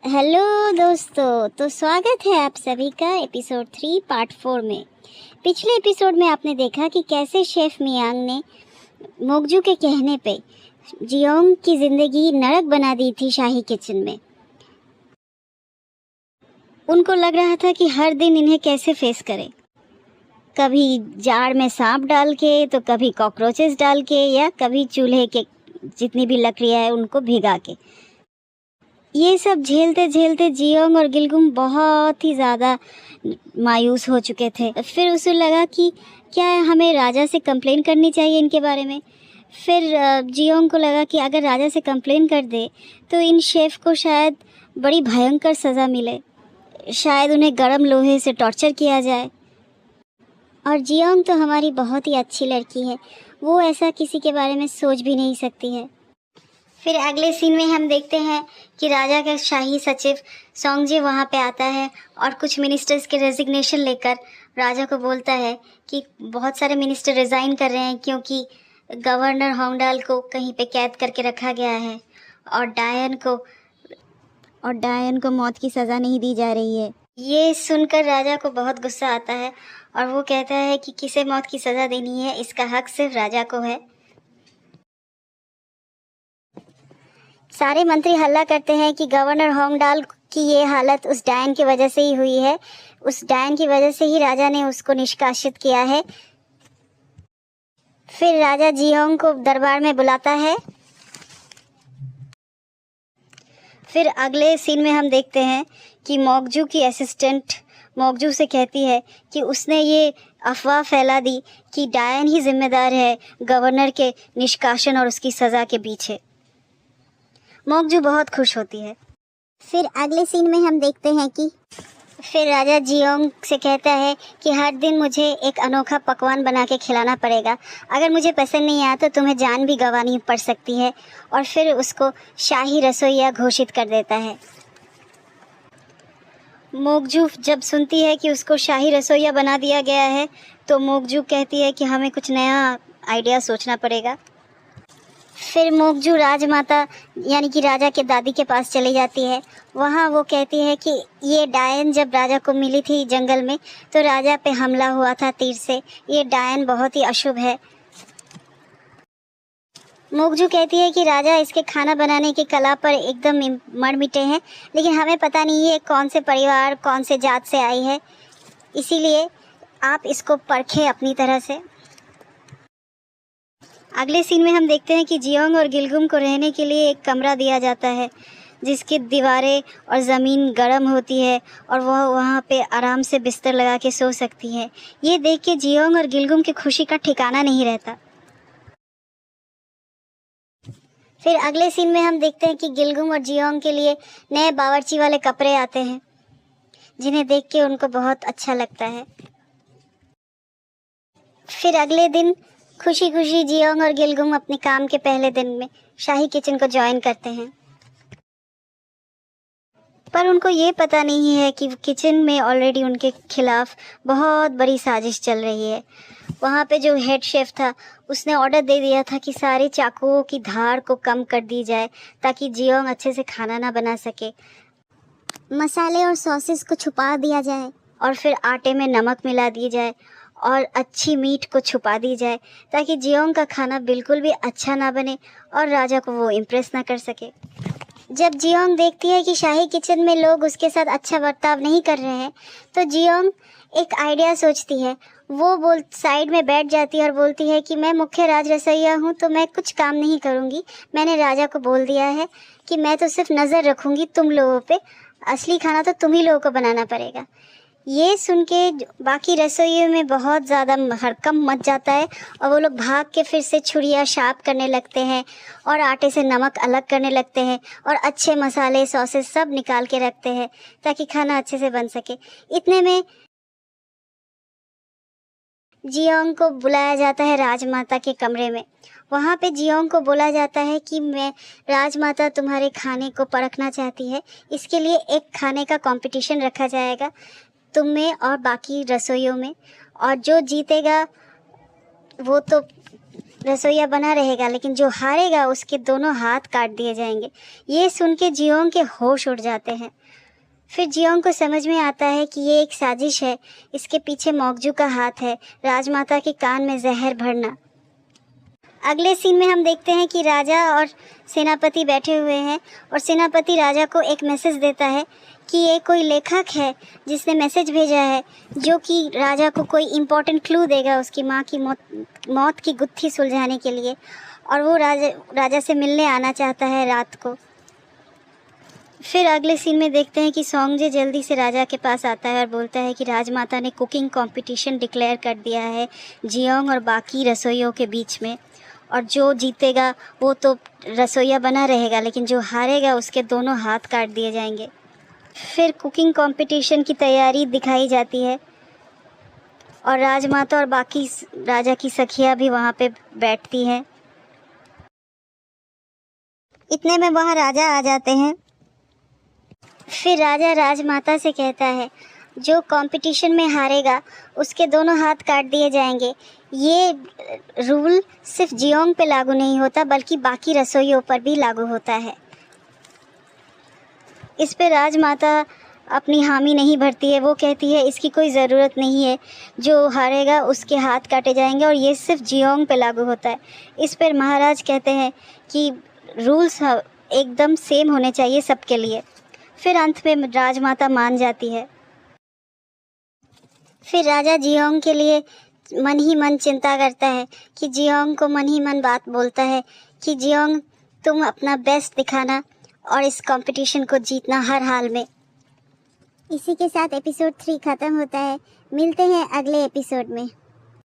Hello दोस्तों, तो स्वागत है आप सभी का एपिसोड 3 पार्ट 4 में। पिछले एपिसोड में आपने देखा कि कैसे शेफ मियांग ने मोगजू के कहने पे जियोंग की ज़िंदगी नरक बना दी थी शाही किचन में। उनको लग रहा था कि हर दिन इन्हें कैसे फेस करें, कभी जाड़ में सांप डाल के, तो कभी कॉकरोचेस डाल के, या कभी चूल्हे के जितनी भी लकड़ियाँ हैं उनको भिगा के। ये सब झेलते झेलते जियोंग और गिलगुम बहुत ही ज़्यादा मायूस हो चुके थे। फिर उसे लगा कि क्या हमें राजा से कंप्लेन करनी चाहिए इनके बारे में। फिर जियोंग को लगा कि अगर राजा से कंप्लेन कर दे तो इन शेफ़ को शायद बड़ी भयंकर सज़ा मिले, शायद उन्हें गर्म लोहे से टॉर्चर किया जाए। और जियोंग तो हमारी बहुत ही अच्छी लड़की है, वो ऐसा किसी के बारे में सोच भी नहीं सकती है। फिर अगले सीन में हम देखते हैं कि राजा का शाही सचिव सोंगजे वहाँ पे आता है और कुछ मिनिस्टर्स के रेजिग्नेशन लेकर राजा को बोलता है कि बहुत सारे मिनिस्टर रिज़ाइन कर रहे हैं क्योंकि गवर्नर होंगडाल को कहीं पे कैद करके रखा गया है और डायन को मौत की सज़ा नहीं दी जा रही है। ये सुनकर राजा को बहुत गुस्सा आता है और वो कहता है कि किसे मौत की सज़ा देनी है, इसका हक सिर्फ राजा को है। सारे मंत्री हल्ला करते हैं कि गवर्नर होंगडाल की ये हालत उस डायन की वजह से ही हुई है, उस डायन की वजह से ही राजा ने उसको निष्कासित किया है। फिर राजा जियोंग को दरबार में बुलाता है। फिर अगले सीन में हम देखते हैं कि मोगजू की असिस्टेंट मोगजू से कहती है कि उसने ये अफवाह फैला दी कि डायन ही जिम्मेदार है गवर्नर के निष्कासन और उसकी सज़ा के पीछे। मोगजू बहुत खुश होती है। फिर अगले सीन में हम देखते हैं कि फिर राजा जियोंग से कहता है कि हर दिन मुझे एक अनोखा पकवान बना के खिलाना पड़ेगा, अगर मुझे पसंद नहीं आया तो तुम्हें जान भी गंवानी पड़ सकती है। और फिर उसको शाही रसोइया घोषित कर देता है। मोगजू जब सुनती है कि उसको शाही रसोइया बना दिया गया है तो मोगजू कहती है कि हमें कुछ नया आइडिया सोचना पड़ेगा। फिर मोगजू राजमाता यानी कि राजा के दादी के पास चली जाती है। वहाँ वो कहती है कि ये डायन जब राजा को मिली थी जंगल में तो राजा पे हमला हुआ था तीर से, ये डायन बहुत ही अशुभ है। मोगजू कहती है कि राजा इसके खाना बनाने की कला पर एकदम मर मिटे हैं, लेकिन हमें पता नहीं है कौन से परिवार कौन से जात से आई है, इसीलिए आप इसको परखें अपनी तरह से। अगले सीन में हम देखते हैं कि जियोंग और गिलगुम को रहने के लिए एक कमरा दिया जाता है जिसकी दीवारें और ज़मीन गर्म होती है और वह वहाँ पे आराम से बिस्तर लगा के सो सकती है। ये देख के जियोंग और गिलगुम की खुशी का ठिकाना नहीं रहता। फिर अगले सीन में हम देखते हैं कि गिलगुम और जियोंग के लिए नए बावर्ची वाले कपड़े आते हैं जिन्हें देख के उनको बहुत अच्छा लगता है। फिर अगले दिन खुशी खुशी जियोंग और गिलगुम अपने काम के पहले दिन में शाही किचन को ज्वाइन करते हैं, पर उनको ये पता नहीं है कि किचन में ऑलरेडी उनके खिलाफ बहुत बड़ी साजिश चल रही है। वहाँ पे जो हेड शेफ था उसने ऑर्डर दे दिया था कि सारे चाकुओं की धार को कम कर दी जाए ताकि जियोंग अच्छे से खाना ना बना सके। मसाले और सॉसेस को छुपा दिया जाए और फिर आटे में नमक मिला दी जाए और अच्छी मीट को छुपा दी जाए ताकि जियोंग का खाना बिल्कुल भी अच्छा ना बने और राजा को वो इम्प्रेस ना कर सके। जब जियोंग देखती है कि शाही किचन में लोग उसके साथ अच्छा बर्ताव नहीं कर रहे हैं तो जियोंग एक आइडिया सोचती है। वो साइड में बैठ जाती है और बोलती है कि मैं मुख्य राज रसोइया हूँ तो मैं कुछ काम नहीं करूँगी, मैंने राजा को बोल दिया है कि मैं तो सिर्फ नज़र रखूँगी तुम लोगों पे, असली खाना तो तुम ही लोगों को बनाना पड़ेगा। ये सुन के बाकी रसोइयों में बहुत ज़्यादा हड़कंप मच जाता है और वो लोग भाग के फिर से छुरियाँ शार्प करने लगते हैं और आटे से नमक अलग करने लगते हैं और अच्छे मसाले सॉसेस सब निकाल के रखते हैं ताकि खाना अच्छे से बन सके। इतने में जियोंग को बुलाया जाता है राजमाता के कमरे में। वहाँ पे जियोंग को बोला जाता है कि मैं राजमाता तुम्हारे खाने को परखना चाहती है, इसके लिए एक खाने का कंपटीशन रखा जाएगा तुम में और बाकी रसोइयों में, और जो जीतेगा वो तो रसोइया बना रहेगा, लेकिन जो हारेगा उसके दोनों हाथ काट दिए जाएंगे। ये सुन के जियोंग के होश उड़ जाते हैं। फिर जियोंग को समझ में आता है कि ये एक साजिश है, इसके पीछे मौकजू का हाथ है, राजमाता के कान में जहर भरना। अगले सीन में हम देखते हैं कि राजा और सेनापति बैठे हुए हैं और सेनापति राजा को एक मैसेज देता है कि ये कोई लेखक है जिसने मैसेज भेजा है जो कि राजा को कोई इम्पोर्टेंट क्लू देगा उसकी माँ की मौत की गुत्थी सुलझाने के लिए, और वो राजा से मिलने आना चाहता है रात को। फिर अगले सीन में देखते हैं कि सोंगजे जल्दी से राजा के पास आता है और बोलता है कि राजमाता ने कुकिंग कंपटीशन डिक्लेयर कर दिया है जियोंग और बाकी रसोइयों के बीच में, और जो जीतेगा वो तो रसोइया बना रहेगा, लेकिन जो हारेगा उसके दोनों हाथ काट दिए जाएंगे। फिर कुकिंग कंपटीशन की तैयारी दिखाई जाती है और राजमाता और बाकी राजा की सखियाँ भी वहाँ पे बैठती हैं। इतने में वहाँ राजा आ जाते हैं। फिर राजा राजमाता से कहता है जो कंपटीशन में हारेगा उसके दोनों हाथ काट दिए जाएंगे। ये रूल सिर्फ जियोंग पे लागू नहीं होता बल्कि बाकी रसोइयों पर भी लागू होता है। इस पे राजमाता अपनी हामी नहीं भरती है, वो कहती है इसकी कोई ज़रूरत नहीं है, जो हारेगा उसके हाथ काटे जाएंगे और ये सिर्फ जियोंग पे लागू होता है। इस पर महाराज कहते हैं कि रूल्स एकदम सेम होने चाहिए सबके लिए। फिर अंत में राजमाता मान जाती है। फिर राजा जियोंग के लिए मन ही मन चिंता करता है कि जियोंग को मन ही मन बात बोलता है कि जियोंग तुम अपना बेस्ट दिखाना और इस कंपटीशन को जीतना हर हाल में। इसी के साथ एपिसोड 3 ख़त्म होता है। मिलते हैं अगले एपिसोड में।